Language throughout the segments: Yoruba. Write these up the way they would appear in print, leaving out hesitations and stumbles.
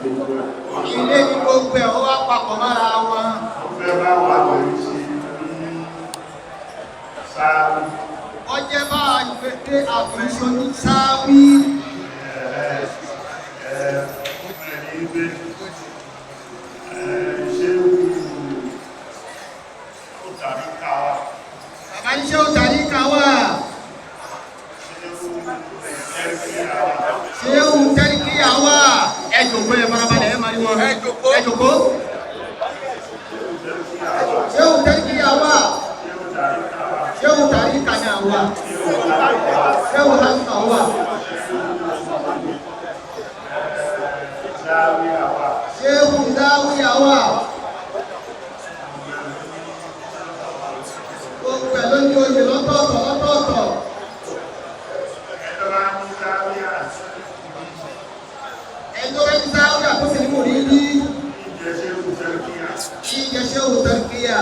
ilé ní gbogbo ẹ̀ ó wá papọ̀ mára wọn. Ó fẹ́ bá wà lórí sí sáàbí. Ó jẹ́ bá àgbẹ̀dẹ àfẹ́sọ ní sáàbí. Bàbá iṣẹ́ ò tàrí káwà. Ṣé ó tẹ́rí kí àwà? Ẹ jòkó ẹ farabalẹ̀ ẹ máa rí wọn. Ẹ jòkó. Ṣé ó tẹ́rí kí àwà? Ṣé ó tàrí ká ní àwà? Ṣé ó tàrí ká àwà? Ṣé ó dáwí àwà? Gbogbo ẹ̀ ló ní oyè lọ́tọ̀ọ̀tọ̀. Ẹjọ́ ẹni sáwọ́dà tó sì ní mò ní ní ìjẹsẹ́ òtàríkíyà.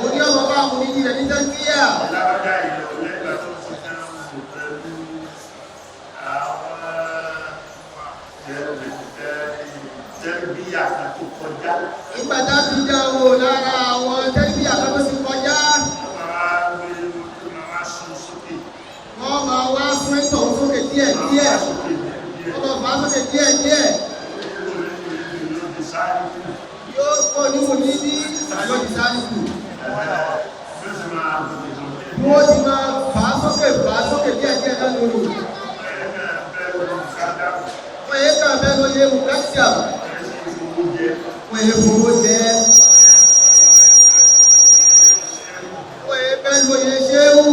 Orí ọmọ bá mú ní ìrẹ̀ ní tàríkíyà. Ìgbàdá ti já owó lára àwọn tẹ́lifíà kan tó ti kọjá. Wọ́n máa wá fún ìtọ̀ sókè díẹ̀. Wọ́n máa fà sókè díẹ̀. Yóò kó níwò ní ìsàlọ́dì sáàlìkù. Wọ́n ti máa fà sókè díẹ̀ lọ́nà olù. Wọ́n yé kàn bẹ́ẹ̀ lóye mùkáṣíà. Wọ́n yé fowó jẹ́. Wọ́n yé bẹ́ẹ̀ lóye ṣéwù.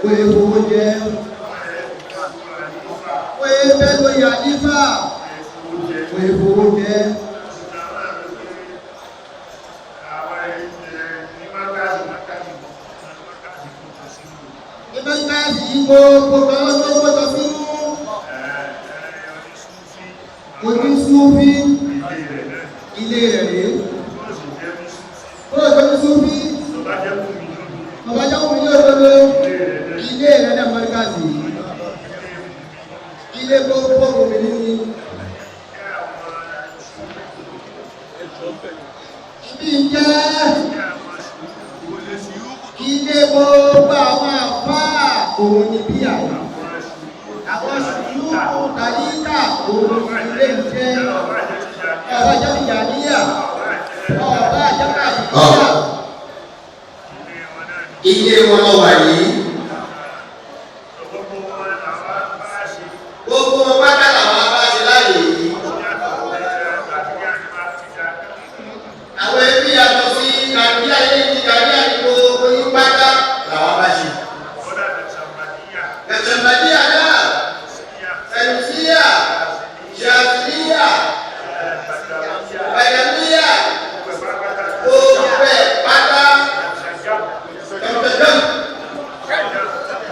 Wọ́n yé fowó jẹ́. Wọ́n yé bẹ́ẹ̀ lóye àlífà. Wọ́n yé fowó jẹ́. Ìmọ̀káàsì yìí gbogbo kan ló gbọ́dọ̀ sínú. Onísúfí ilé rẹ̀ rèé. Ó lọ jẹ́ Súfí. Bàbá jẹ́ òun ilé òdodo. Ilé rẹ̀ náà mọ́ríkàsì yìí. Ilé gbogbo òmìnir ni. Ibi jẹ́ ilé gbogbo àwọn àfáà òun ni bí àwọn. Àwọn ṣùgbọ́n tàríkà òun ilé ìjẹ́ ọba jẹ́bìjà níyà ọba jẹ́bìjà níyà. Ilé wọn lọ wà yìí. Gbogbo wọn pátá làwọn bá ṣe láyè yìí. Àwọn ẹbí yàtọ̀ sí kàdíyà ilé ní kàdíyà ní gbogbo yín pátá làwọn bá ṣe. Gẹ̀tẹ̀mbàdíyà náà, Sẹ̀lùsíyà, Ṣàfíyà, Bàyàmíyà, gbogbo ẹ̀ pátá.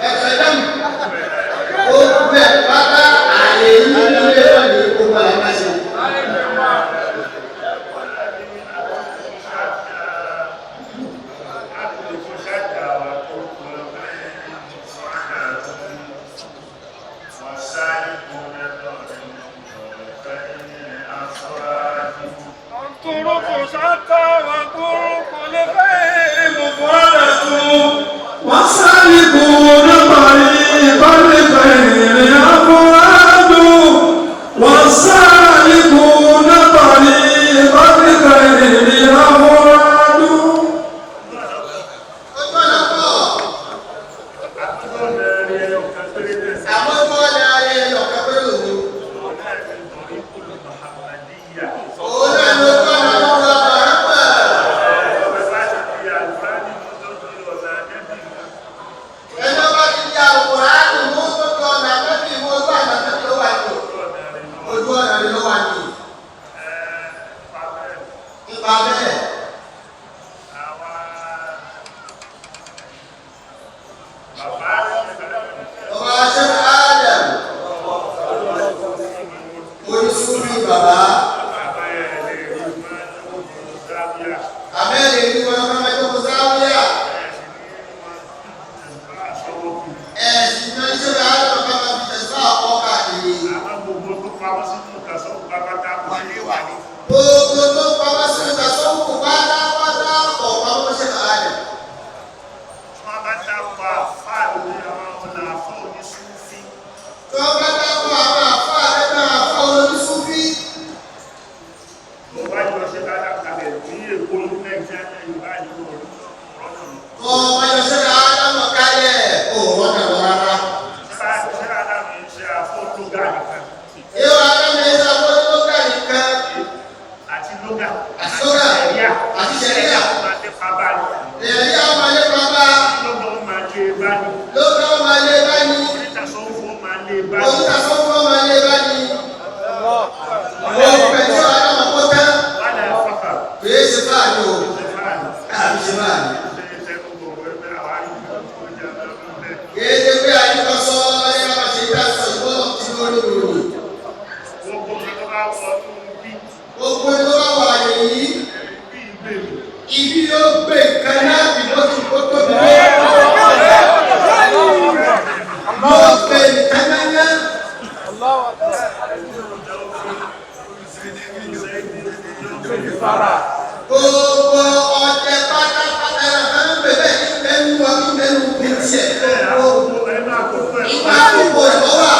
Ẹ̀fẹ̀dẹ́m, gbogbo ẹ̀ pátá àyè yìí nílé wọn ní gbogbo ẹ̀ máa ṣe. والسالكون طريق الخير أفراد والسالكون طريق الخير أفراد. Ẹ̀sìn náà ṣe rà á lọ́kàn máa fi tẹ̀síwá àkọ́kà pamọ́ sínú ìtàsọ́wọ́ pápátá kò sí wà ní. Gbogbo tó pamọ́ sínú ìtàsọ́wọ́ pátápátá ọ̀pamọ́ ṣe àárẹ̀. Wọ́n bá dápọ̀ àfáà lórí àwọn ọ̀nà àfọ́ oníṣúfí. Tí wọ́n bá dápọ̀ àwọn àfáà lẹ́gbẹ̀ẹ́ àfáà oníṣúfí. Mo bá yọ ṣe dáadáa kalẹ̀ ní èkó ní Nàìjíríà Yorùbá ìlú ọ̀rọ̀. Ọmọ yọ ṣe dáadáa kalẹ̀ òun ọ̀nà rárá. Ṣé Ádámù ń ṣe àfọ́lógà nìkan? Yóò Ádámù ń ṣe àfọ́lógà nìkan. Àti lógà. Àti lógà. Àti ṣẹ̀ríà. Máa lé pàbá ni. Ṣẹ̀ríà máa lé pàbá. Lógà ó máa lé bá ní. Lógà ó máa lé bá ní. Onítàsọ́wọ́ máa lé bá ní. Onítàsọ́wọ́ máa lé bá ní. Ó pẹ̀lú Ádámù kó tán. Wọ́n lè fọ́kà. Kìí ṣe fáàlì o. Kìí ṣe fáàlì. Kìí ṣe pé àyíká sọ ẹ́ bá ṣe dá sọ ìgbọ́n tí ó ní ìròyìn. Gbogbo ni tó bá wọ bí. Gbogbo ni tó bá wọ àyè yìí. Ibi yóò gbé nǹkan náà bí wọ́n ti kó tóbi. Yóò gbé nǹkan náà. Gbogbo ọ̀tẹ̀ pátápátá náà ń bẹ̀rẹ̀ ẹnu wa kí ẹnu kò tiẹ̀. Ìgbà gbogbo ìwọ́ wà.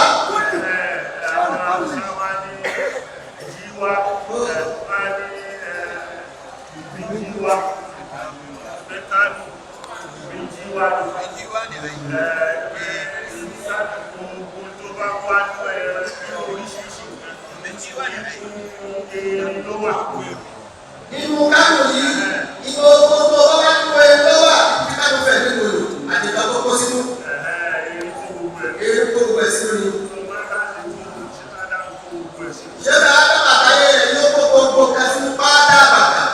Nínú kánò yìí, ìgbò gbogbo ọba ń pè lọ́wà tí kánò fẹ̀ nínú olù àti ìgbà gbogbo sínú. Èrè gbogbo ẹ̀ sínú ni. Ṣé bá Ádámù àtayé rẹ̀ ló kó gbogbo kan sínú pátápátá?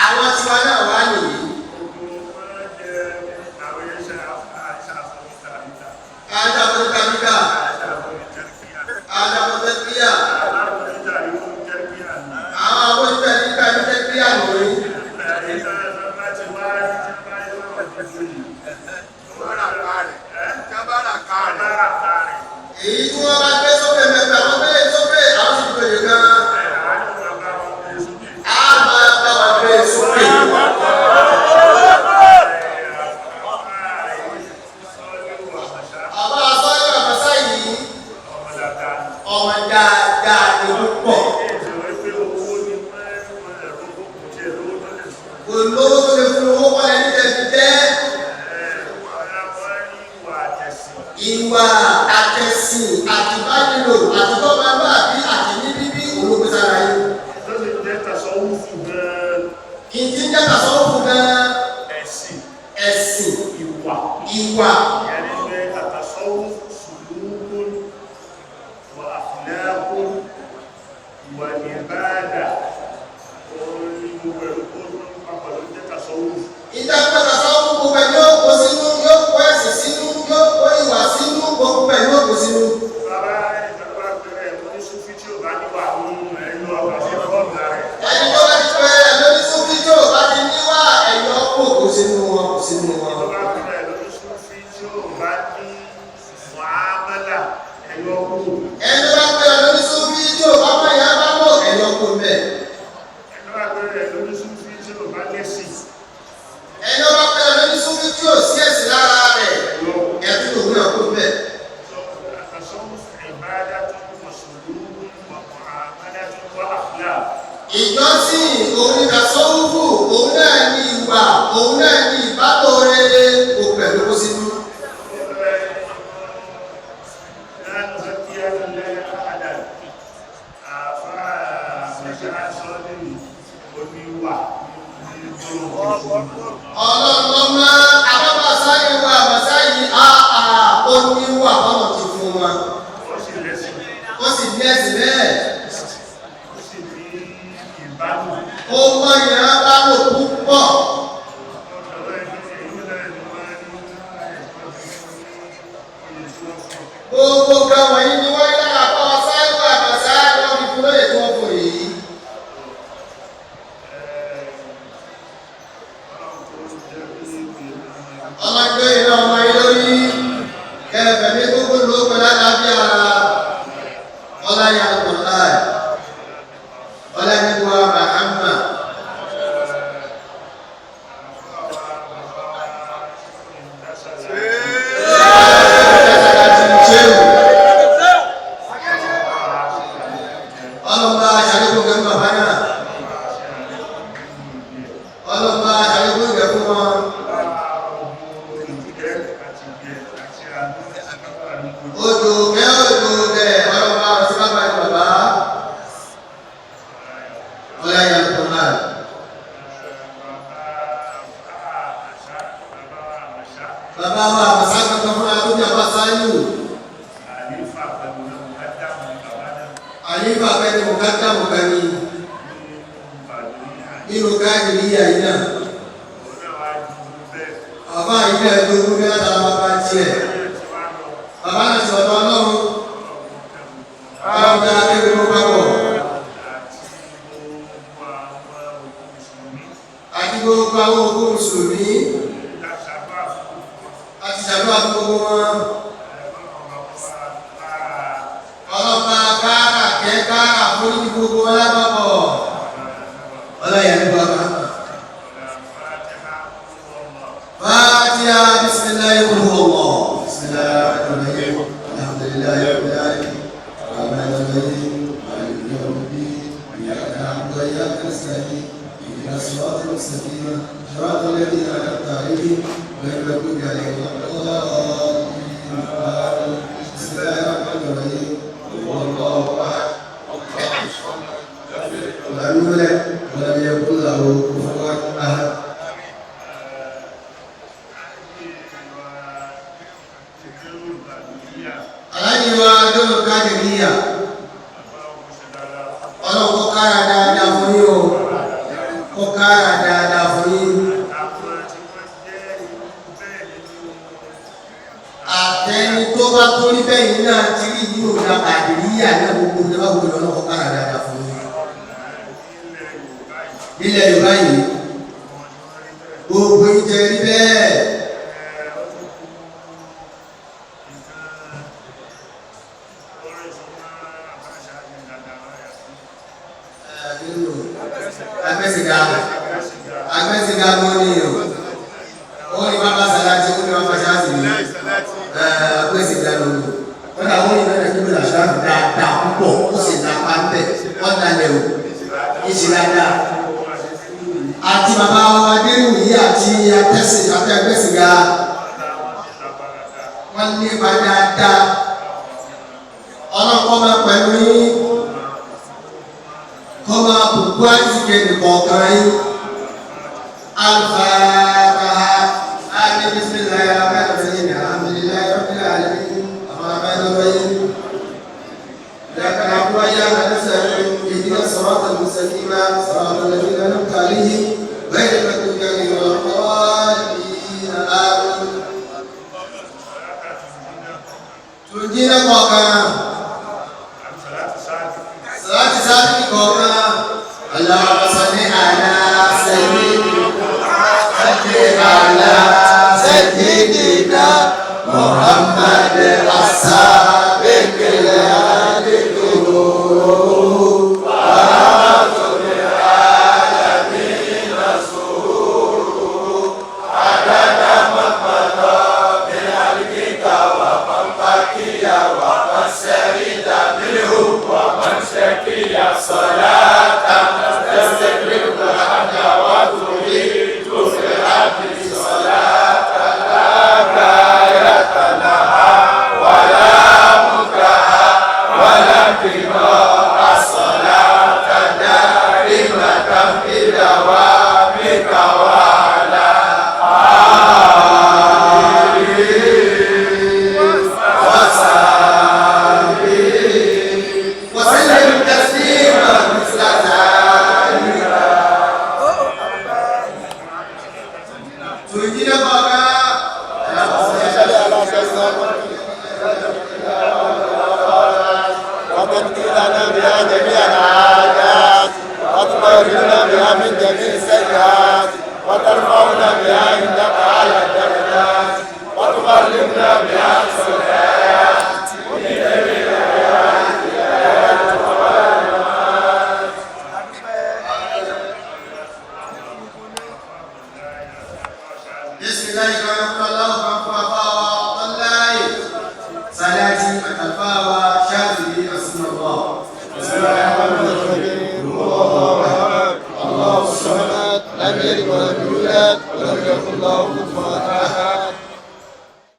Àwọn tiwa náà wá nìyí. Ádámù kàmíkà. Ádámù tẹ́kíyà. Àwọn akóṣìṣẹ́ ní kájú tẹ́kíyà lórí. Èyí tí wọ́n bá gbé sókè mẹ́fẹ́, àwọn gbé sókè, àwọn sì gbé gan-an. Á máa bá wa gbé sókè. Àbá sọ́yọ́ àmọ́sá yìí, ọmọ dáadáa ni púpọ̀. Olówó tó lè fún owó wọlé ní tẹ̀sí jẹ́. Ìwà àtẹ̀sìn àti bájúlò àti bọ́bábá àbí àti ní bíbí olóògbé sára yìí. Ìdí ń jẹ́ tàṣọ́wọ́fù gan-an. Ẹ̀sìn. Ìwà. Ìjọba tàṣọ́wọ́fù gbogbo ẹ̀ yóò kó sínú, yóò kó ẹ̀sìn sínú, yóò kó ìwà sínú, gbogbo ẹ̀ yóò kó sínú. Ẹni tó bá ti pẹ́ ẹ̀ lórí sófin tí ò bá ti níwà ẹ̀yọ́ kò sínú wọn, kò sínú wọn. Ẹni bá pẹ́ ẹ̀ lórí sófin tí ò bá mọ̀ ìyá bá mọ̀ ẹ̀yọ́ kò bẹ̀. Ẹni bá pẹ́ ẹ̀ lórí sófin tí ò sí ẹ̀sìn lára rẹ̀ ẹ̀tún òun náà kò bẹ̀. Ìjọsìn òun ni tàṣọ́wùfù, òun náà ní ìwà, òun náà ní ìbátò rere kò pẹ̀lú kó sínú. Ọlọ́mọ àbábàṣá ìwà àbàṣá yìí àà ó ní wà bọ́nà ti fún wọn. Ó sì ní ẹ̀sìn bẹ́ẹ̀. Ó mọ ìyá bá lò púpọ̀. Gbogbo kan wọ̀nyí ni wọ́n yá àpá sáyẹ̀wò àbàṣá wọ́n fi fún lóye tí wọ́n fò yìí. Ọmọ ìgbé ìlú ọmọ ìlú yìí kẹfẹ̀ ní gbogbo ló pẹ̀lú àlàáfíà bàbá wa àbàsá kankan fún àtúndì àbàsá yìí àlífà pẹ́ni mùkátà mùkání nínú káàdì níyà yìí náà bàbá ìlú ẹgbẹ́ ogun bí látara bàbá tiẹ̀ bàbá náà ti ọ̀dọ̀ ọlọ́run bàbá akẹ́kẹ́ ló pápọ̀ àti gbogbo àwọn òkú mùsùlùmí àti ṣàdúrà gbogbo wọn ọlọ́pàá káàkà kẹ́kàrà fún ní gbogbo wọn lápapọ̀ ọlọ́yà ní bàbá فاتحة بسم الله قل هو الله بسم الله الرحمن الرحيم الحمد لله رب العالمين الرحمن الرحيم مالك يوم الدين إياك نعبد وإياك نستعين اهدنا الصراط المستقيم صراط الذين أنعمت عليهم غير المغضوب عليهم ولا الضالين بسم الله الرحمن الرحيم قل هو الله أحد لم يولد ولم يكن له كفوا أحد aláìníwá dọ́nà káàdìríyà ọlọ́pọ̀ kára dáadáa fún yí o kó kára dáadáa fún yí àtẹni tó bá tó rí bẹ́yìn náà ti rí yíò dá káàdìríyà náà gbogbo ìjọba gbogbo ọlọ́pọ̀ kára dáadáa fún yí ilẹ̀ Yorùbá yìí gbogbo ìjẹ rí bẹ́ẹ̀ agbẹ́sìgá mọ́ ní o ní bàbá sàlájì ó ní wọ́n fàṣá sí ní agbẹ́sìgá lórí wọ́n dà wọ́n ní bẹ́rẹ̀ kí bílá ṣáàfì dáadáa púpọ̀ ó sì lápá ń bẹ̀ wọ́n dalẹ̀ o ìṣì dáadáa àti bàbá adérù yìí àti agbẹ́sìgá wọ́n ní bá dáadáa ọlọ́pọ̀ máa pẹ̀lú yín kọ́ máa bùkú àti kẹ́ni kọ̀ọ̀kan yín الفاتحة آمين بسم الله الرحمن الرحيم الحمد لله رب العالمين الرحمن الرحيم إياك نعبد وإياك نستعين اهدنا الصراط المستقيم صراط الذين أنعمت عليهم غير المغضوب عليهم ولا الضالين آمين تنجينا قوما صلاة ساعتك قوما الله